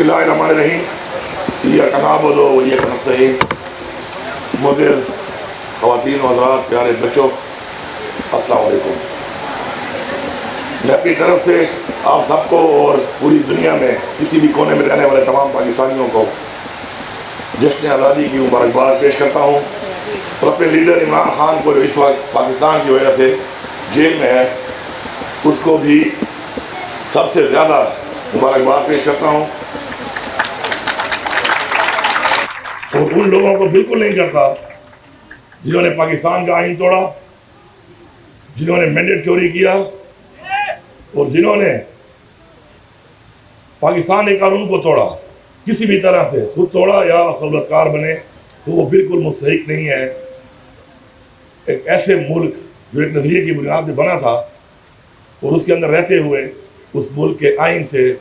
بسم اللہ الرحمن الرحیم. ایاک نعبد و ایاک نستعین. معزز خواتین و حضرات، پیارے بچوں، السلام علیکم. میں اپنی طرف سے آپ سب کو اور پوری دنیا میں کسی بھی کونے میں رہنے والے تمام پاکستانیوں کو جشن آزادی کی مبارکباد پیش کرتا ہوں، اور اپنے لیڈر عمران خان کو جو اس وقت پاکستان کی وجہ سے جیل میں ہے، اس کو بھی سب سے زیادہ مبارکباد پیش کرتا ہوں. اور ان لوگوں کو بالکل نہیں کرتا جنہوں نے پاکستان کا آئین توڑا، جنہوں نے مینڈیٹ چوری کیا، اور جنہوں نے پاکستان کے قانون کو توڑا کسی بھی طرح سے، خود توڑا یا سہولت کار بنے، تو وہ بالکل مستحق نہیں ہے. ایک ایسے ملک جو ایک نظریے کی بنیاد پہ بنا تھا اور اس کے اندر رہتے ہوئے اس ملک کے آئین سے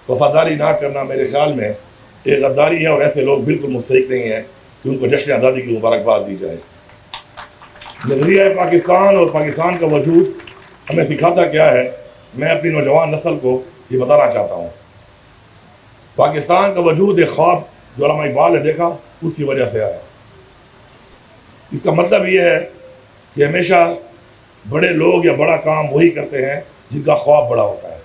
وفاداری نہ کرنا میرے خیال میں ایک غداری ہے، اور ایسے لوگ بالکل مستحق نہیں ہیں کہ ان کو جشن آزادی کی مبارکباد دی جائے. نظریہ پاکستان اور پاکستان کا وجود ہمیں سکھاتا کیا ہے، میں اپنی نوجوان نسل کو یہ بتانا چاہتا ہوں. پاکستان کا وجود ایک خواب جو علامہ اقبال نے دیکھا، اس کی وجہ سے آیا. اس کا مطلب یہ ہے کہ ہمیشہ بڑے لوگ یا بڑا کام وہی کرتے ہیں جن کا خواب بڑا ہوتا ہے،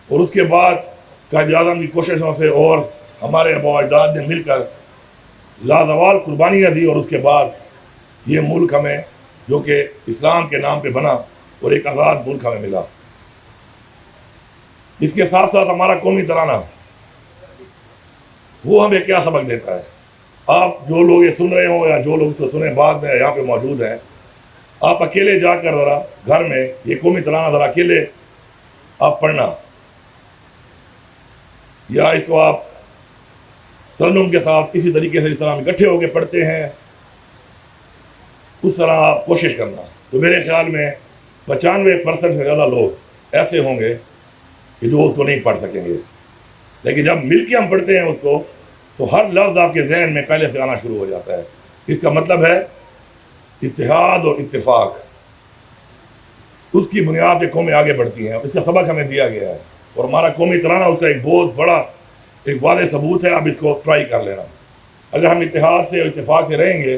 اور اس کے بعد قائد اعظم کی کوششوں سے اور ہمارے آباء و اجداد نے مل کر لازوال قربانیاں دی، اور اس کے بعد یہ ملک ہمیں جو کہ اسلام کے نام پہ بنا اور ایک آزاد ملک ہمیں ملا. اس کے ساتھ ساتھ ہمارا قومی ترانہ وہ ہمیں کیا سبق دیتا ہے. آپ جو لوگ یہ سن رہے ہوں یا جو لوگ اس کو سنیں بعد میں یہاں پہ موجود ہیں، آپ اکیلے جا کر ذرا گھر میں یہ قومی ترانہ ذرا اکیلے آپ پڑھنا، یا اس کو آپ ترنم کے ساتھ اسی طریقے سے جس طرح ہم اکٹھے ہو کے پڑھتے ہیں اس طرح آپ کوشش کرنا. تو میرے خیال میں 95% سے زیادہ لوگ ایسے ہوں گے کہ جو اس کو نہیں پڑھ سکیں گے، لیکن جب مل کے ہم پڑھتے ہیں اس کو تو ہر لفظ آپ کے ذہن میں پہلے سے آنا شروع ہو جاتا ہے. اس کا مطلب ہے اتحاد اور اتفاق، اس کی بنیاد پہ قومیں آگے بڑھتی ہیں. اس کا سبق ہمیں دیا گیا ہے، اور ہمارا قومی ترانہ اس کا ایک بہت بڑا ایک واضح ثبوت ہے. اب اس کو ٹرائی کر لینا. اگر ہم اتحاد سے اور اتفاق سے رہیں گے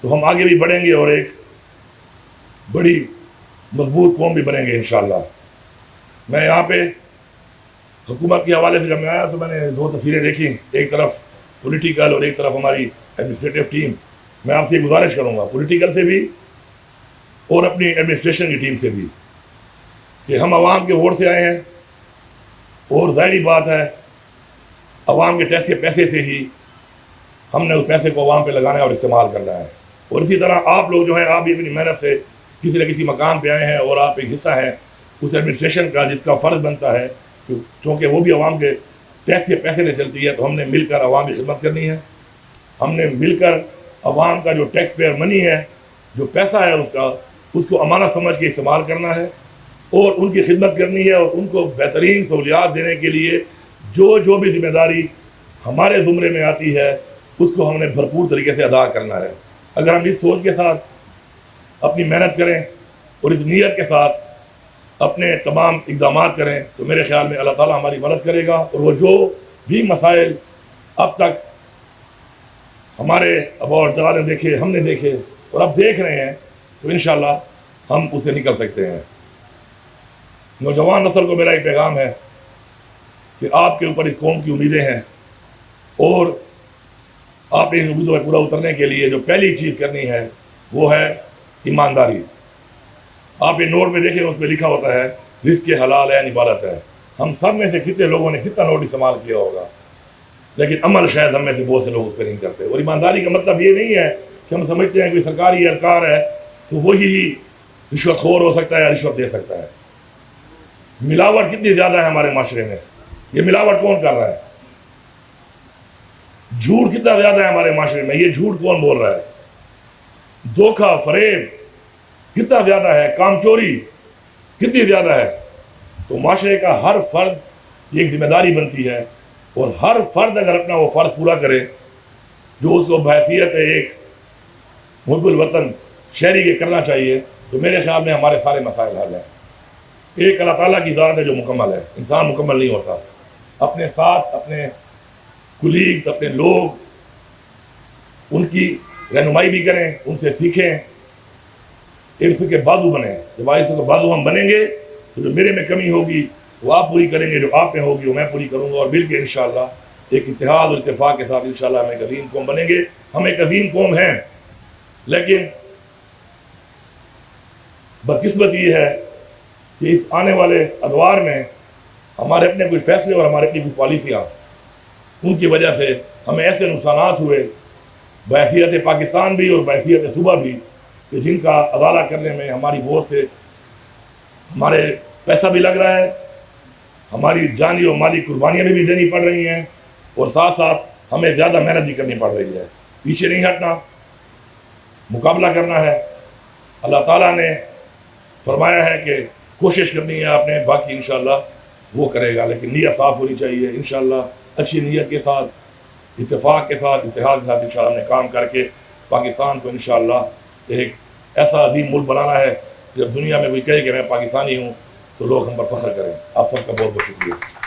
تو ہم آگے بھی بڑھیں گے اور ایک بڑی مضبوط قوم بھی بنیں گے انشاءاللہ. میں یہاں پہ حکومت کے حوالے سے جب میں آیا تو میں نے دو تصویریں دیکھی، ایک طرف پولیٹیکل اور ایک طرف ہماری ایڈمنسٹریٹو ٹیم. میں آپ سے یہ گزارش کروں گا پولیٹیکل سے بھی اور اپنی ایڈمنسٹریشن کی ٹیم سے بھی کہ ہم عوام کے ووٹ سے آئے ہیں، اور ظاہری بات ہے عوام کے ٹیکس کے پیسے سے ہی ہم نے اس پیسے کو عوام پہ لگانا ہے اور استعمال کرنا ہے. اور اسی طرح آپ لوگ جو ہیں، آپ بھی اپنی محنت سے کسی نہ کسی مقام پہ آئے ہیں، اور آپ ایک حصہ ہیں اس ایڈمنسٹریشن کا جس کا فرض بنتا ہے چونکہ وہ بھی عوام کے ٹیکس کے پیسے سے چلتی ہے. تو ہم نے مل کر عوام کی خدمت کرنی ہے. ہم نے مل کر عوام کا جو ٹیکس پیئر منی ہے، جو پیسہ ہے اس کو امانت سمجھ کے استعمال کرنا ہے، اور ان کی خدمت کرنی ہے، اور ان کو بہترین سہولیات دینے کے لیے جو بھی ذمہ داری ہمارے زمرے میں آتی ہے اس کو ہم نے بھرپور طریقے سے ادا کرنا ہے. اگر ہم اس سوچ کے ساتھ اپنی محنت کریں اور اس نیت کے ساتھ اپنے تمام اقدامات کریں تو میرے خیال میں اللہ تعالیٰ ہماری مدد کرے گا. اور وہ جو بھی مسائل اب تک ہمارے آباء و اجداد نے دیکھے، ہم نے دیکھے اور اب دیکھ رہے ہیں، تو انشاءاللہ ہم اس سے نکل سکتے ہیں. نوجوان نسل کو میرا ایک پیغام ہے کہ آپ کے اوپر اس قوم کی امیدیں ہیں، اور آپ ان امیدوں پہ پورا اترنے کے لیے جو پہلی چیز کرنی ہے وہ ہے ایمانداری. آپ یہ نوٹ پہ دیکھیں، اس پہ لکھا ہوتا ہے رزق حلال ہے، عبادت ہے. ہم سب میں سے کتنے لوگوں نے کتنا نوٹ استعمال کیا ہوگا، لیکن عمل شاید ہم میں سے بہت سے لوگ اس پہ نہیں کرتے. اور ایمانداری کا مطلب یہ نہیں ہے کہ ہم سمجھتے ہیں کہ سرکاری اہلکار ہے تو وہی رشوت خور ہو سکتا ہے یا رشوت دے سکتا ہے. ملاوٹ کتنی زیادہ ہے ہمارے معاشرے میں، یہ ملاوٹ کون کر رہا ہے؟ جھوٹ کتنا زیادہ ہے ہمارے معاشرے میں، یہ جھوٹ کون بول رہا ہے؟ دھوکہ فریب کتنا زیادہ ہے، کام چوری کتنی زیادہ ہے. تو معاشرے کا ہر فرد یہ ایک ذمہ داری بنتی ہے، اور ہر فرد اگر اپنا وہ فرض پورا کرے جو اس کو بحیثیت ایک محب الوطن شہری کے کرنا چاہیے، تو میرے خیال میں ہمارے سارے مسائل حل ہیں. ایک اللہ تعالیٰ کی ذات ہے جو مکمل ہے، انسان مکمل نہیں ہوتا. اپنے ساتھ اپنے کولیگز، اپنے لوگ، ان کی رہنمائی بھی کریں، ان سے سیکھیں، عرف کے بازو بنیں. جب عرف کے بازو ہم بنیں گے تو جو میرے میں کمی ہوگی وہ آپ پوری کریں گے، جو آپ میں ہوگی وہ میں پوری کروں گا، اور مل کے انشاءاللہ ایک اتحاد اور اتفاق کے ساتھ انشاءاللہ ہم ایک عظیم قوم بنیں گے. ہم ایک عظیم قوم ہیں، لیکن بدقسمت یہ ہے کہ اس آنے والے ادوار میں ہمارے اپنے کچھ فیصلے اور ہمارے اپنی کچھ پالیسیاں، ان کی وجہ سے ہمیں ایسے نقصانات ہوئے بحیثیت پاکستان بھی اور بحیثیت صوبہ بھی، کہ جن کا ازالہ کرنے میں ہماری بہت سے ہمارے پیسہ بھی لگ رہا ہے، ہماری جانی اور مالی قربانیاں بھی دینی پڑ رہی ہیں، اور ساتھ ساتھ ہمیں زیادہ محنت بھی کرنی پڑ رہی ہے. پیچھے نہیں ہٹنا، مقابلہ کرنا ہے. اللہ تعالیٰ نے فرمایا ہے کہ کوشش کرنی ہے آپ نے، باقی انشاءاللہ وہ کرے گا، لیکن نیت صاف ہونی چاہیے. انشاءاللہ اچھی نیت کے ساتھ، اتفاق کے ساتھ، اتحاد کے ساتھ انشاءاللہ ہم نے کام کر کے پاکستان کو انشاءاللہ ایک ایسا عظیم ملک بنانا ہے. جب دنیا میں کوئی کہے کہ میں پاکستانی ہوں تو لوگ ہم پر فخر کریں. آپ سب کا بہت بہت شکریہ.